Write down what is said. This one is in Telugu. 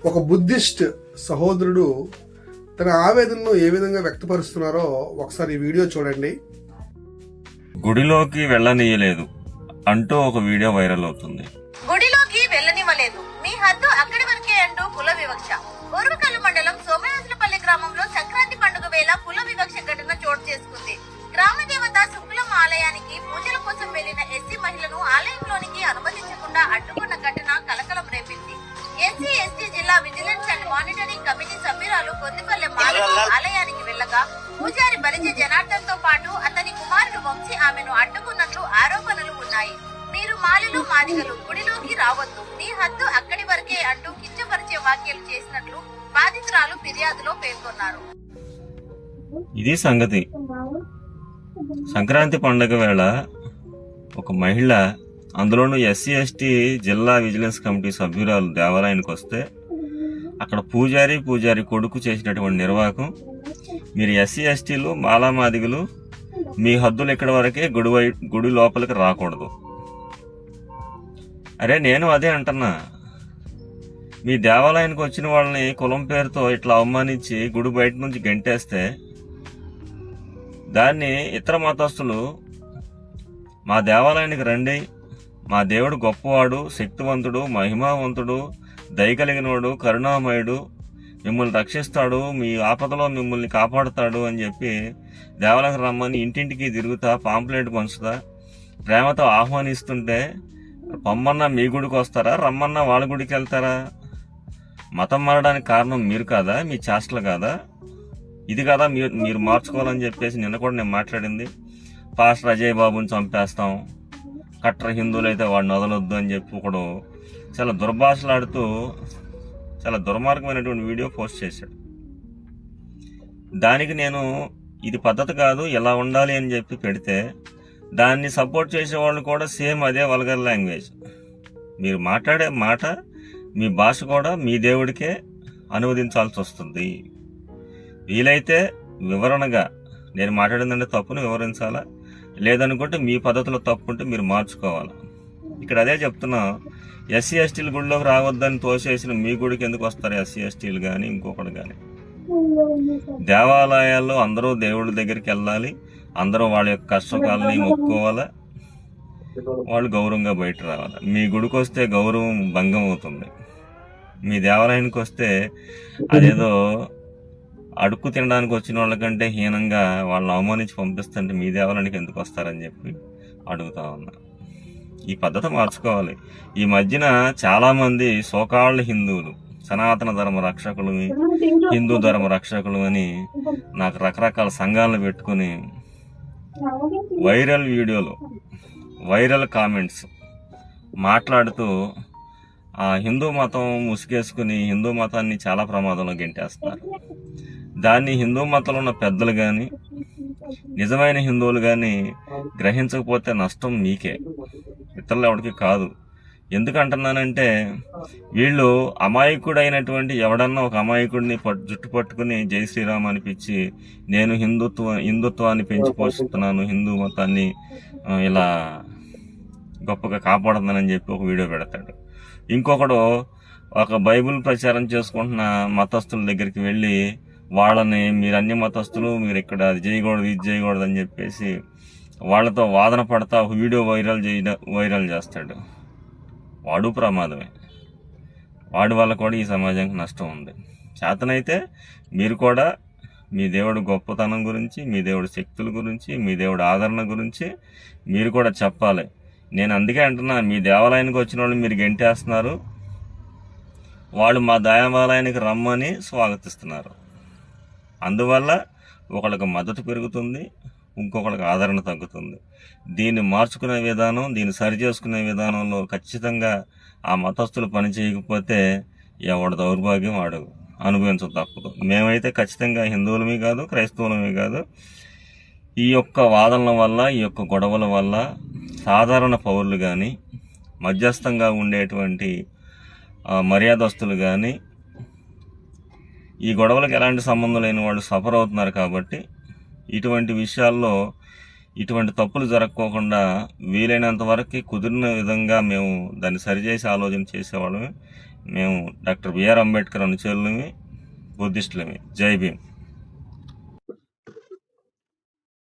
ఒక బుద్ధిస్ట్ సహోదరుడు తన ఆవేదనను ఏ విధంగా వ్యక్తపరుస్తున్నారో ఒకసారి ఈ వీడియో చూడండి. గుడిలోకి వెళ్ళనీయలేదు అంటూ ఒక వీడియో వైరల్ అవుతుంది. గుడిలోకి వెళ్ళనివ్వలేదు, మీ హద్దు అక్కడి వరకే అంటూ కుల వివక్ష. పూర్వకల్లు మండలం సోమయాజులపల్లి గ్రామంలో సంక్రాంతి పండుగ వేళ కుల వివక్ష ఘటన చోటు చేసుకుంది. గ్రామ దేవత శుక్లం ఆలయానికి పూజల కోసం వెళ్లిన ఎస్సీ మహిళను ఆలయంలోనికి అనుమతించకుండా అడ్డుకున్న ఘటన కలకలం రేపింది. ఎస్సీ ఎస్టీ జిల్లా విజిలెన్స్ అండ్ మానిటరింగ్ కమిటీ సభ్యురాలు కొద్దిపల్లె మాలతి ఆలయానికి వెళ్లగా పూజారి బలిజ జనార్దన్ తో పాటు అతని కుమారుడు వంశీ ఆమెను అడ్డుకున్నట్లు ఆరోపణలు ఉన్నాయి. మీరు మాలలు మాదిగలు గుడిలోకి రావద్దు, మీ హద్దు అక్కడి వరకే అంటూ కించపరిచే వ్యాఖ్యలు చేసినట్లు బాధితురాలు ఫిర్యాదులో పేర్కొన్నారు. ఇది సంగతి. సంక్రాంతి పండుగ వేళ ఒక మహిళ, అందులోనూ ఎస్సీ ఎస్టీ జిల్లా విజిలెన్స్ కమిటీ సభ్యురాలు దేవాలయానికి వస్తే అక్కడ పూజారి కొడుకు చేసినటువంటి నిర్వాహకం, మీరు ఎస్సీ ఎస్టీలు మాలామాదిగులు మీ హద్దులు ఇక్కడ వరకే, గుడి లోపలికి రాకూడదు. అరే నేను అదే అంటున్నా, మీ దేవాలయానికి వచ్చిన వాళ్ళని కులం పేరుతో ఇట్లా అవమానించి గుడి బయట నుంచి గంటేస్తే దాన్ని ఇతర మతస్థులు మా దేవాలయానికి రండి, మా దేవుడు గొప్పవాడు, శక్తివంతుడు, మహిమావంతుడు, దయగలిగినవాడు, కరుణామయుడు, మిమ్మల్ని రక్షిస్తాడు, మీ ఆపదలో మిమ్మల్ని కాపాడుతాడు అని చెప్పి దేవాలయానికి రమ్మని ఇంటింటికి తిరుగుతా పాంప్లెట్ పంచుతా ప్రేమతో ఆహ్వానిస్తుంటే పొమ్మన్నా మీ గుడికి వస్తారా, రమ్మన్నా వాళ్ళ గుడికి వెళ్తారా? మతం మారడానికి కారణం మీరు కాదా, మీ చేష్టలు కాదా? ఇది కాదా మీరు మార్చుకోవాలని చెప్పేసి నిన్న కూడా నేను మాట్లాడింది. పాస్టర్ అజయ్ బాబుని చంపేస్తాం, కట్టర్ హిందువులు అయితే వాడిని వదలొద్దు అని చెప్పి ఒకడు చాలా దుర్భాషలాడుతూ చాలా దుర్మార్గమైనటువంటి వీడియో పోస్ట్ చేశాడు. దానికి నేను ఇది పద్ధతి కాదు, ఇలా ఉండాలి అని చెప్పి పెడితే దాన్ని సపోర్ట్ చేసే వాళ్ళు కూడా సేమ్ అదే వల్గర్ లాంగ్వేజ్. మీరు మాట్లాడే మాట, మీ భాష కూడా మీ దేవుడికే అనువదించాల్సి వస్తుంది. వీలైతే వివరణగా నేను మాట్లాడిందంటే తప్పును వివరించాలా, లేదనుకుంటే మీ పద్ధతిలో తప్పు ఉంటే మీరు మార్చుకోవాలా. ఇక్కడ అదే చెప్తున్నా, ఎస్సీ ఎస్టీల గుడిలోకి రావద్దని తోసేసిన మీ గుడికి ఎందుకు వస్తారు ఎస్సీ ఎస్టీలు కానీ ఇంకొకటి కానీ? దేవాలయాల్లో అందరూ దేవుడి దగ్గరికి వెళ్ళాలి, అందరూ వాళ్ళ యొక్క కష్టకాలని మొక్కుకోవాలా, వాళ్ళు గౌరవంగా బయట రావాలి. మీ గుడికి వస్తే గౌరవం భంగం అవుతుంది. మీ దేవాలయానికి వస్తే అదేదో అడుక్కు తినడానికి వచ్చిన వాళ్ళకంటే హీనంగా వాళ్ళని అవమానించి పంపిస్తుంటే మీ దేవాలయానికి ఎందుకు వస్తారని చెప్పి అడుగుతా ఉన్నా. ఈ పద్ధతి మార్చుకోవాలి. ఈ మధ్యన చాలా మంది సోకాళ్ళ హిందువులు, సనాతన ధర్మ రక్షకులు, హిందూ ధర్మ రక్షకులు అని నాకు రకరకాల సంఘాలను పెట్టుకుని వైరల్ వీడియోలు, వైరల్ కామెంట్స్ మాట్లాడుతూ ఆ హిందూ మతం ముసుగేసుకుని హిందూ మతాన్ని చాలా ప్రమాదంలో గెంటేస్తున్నారు. దాన్ని హిందూ మతంలో ఉన్న పెద్దలు కానీ నిజమైన హిందువులు కానీ గ్రహించకపోతే నష్టం మీకే, ఇతరులు ఎవరికి కాదు. ఎందుకంటున్నానంటే వీళ్ళు అమాయకుడైనటువంటి ఎవడన్నా ఒక అమాయకుడిని జుట్టు పట్టుకుని జై శ్రీరామ్ అనిపించి నేను హిందుత్వాన్ని పెంచి పోషిస్తున్నాను, హిందూ మతాన్ని ఇలా గొప్పగా కాపాడుతున్నానని చెప్పి ఒక వీడియో పెడతాడు. ఇంకొకడు ఒక బైబిల్ ప్రచారం చేసుకుంటున్న మతస్థుల దగ్గరికి వెళ్ళి వాళ్ళని మీరు అన్ని మతస్థులు, మీరు ఇక్కడ అది చేయకూడదు ఇది చేయకూడదు అని చెప్పేసి వాళ్ళతో వాదన పడతా వీడియో వైరల్ చేస్తాడు. వాడు ప్రమాదమే. వాడి వల్ల కూడా ఈ సమాజానికి నష్టం ఉంది. చేతనైతే మీరు కూడా మీ దేవుడు గొప్పతనం గురించి, మీ దేవుడి శక్తుల గురించి, మీ దేవుడి ఆదరణ గురించి మీరు కూడా చెప్పాలి. నేను అందుకే అంటున్నా, మీ దేవాలయానికి వచ్చిన వాళ్ళు మీరు గెంటేస్తున్నారు, వాళ్ళు మా దేవాలయానికి రమ్మని స్వాగతిస్తున్నారు. అందువల్ల ఒకళ్ళకి మద్దతు పెరుగుతుంది, ఇంకొకళ్ళకి ఆదరణ తగ్గుతుంది. దీన్ని మార్చుకునే విధానం, దీన్ని సరి చేసుకునే విధానంలో ఖచ్చితంగా ఆ మతస్థులు పని చేయకపోతే ఎవడి దౌర్భాగ్యం వాడు అనుభవించక తప్పదు. మేమైతే ఖచ్చితంగా హిందువులమే కాదు, క్రైస్తవులమే కాదు, ఈ యొక్క వాదనల వల్ల, ఈ యొక్క గొడవల వల్ల సాధారణ పౌరులు కానీ, మధ్యస్థంగా ఉండేటువంటి మర్యాదస్తులు కానీ, ఈ గొడవలకు ఎలాంటి సంబంధం లేని వాళ్ళు సఫర్ అవుతున్నారు. కాబట్టి ఇటువంటి విషయాల్లో ఇటువంటి తప్పులు జరగకోకుండా వీలైనంత వరకు కుదిరిన విధంగా మేము దాన్ని సరిచేసి ఆలోచన చేసేవాళ్ళమే. మేము డాక్టర్ బిఆర్ అంబేద్కర్ అనుచరులమి, బుద్ధిస్టులమి. జై భీమ్.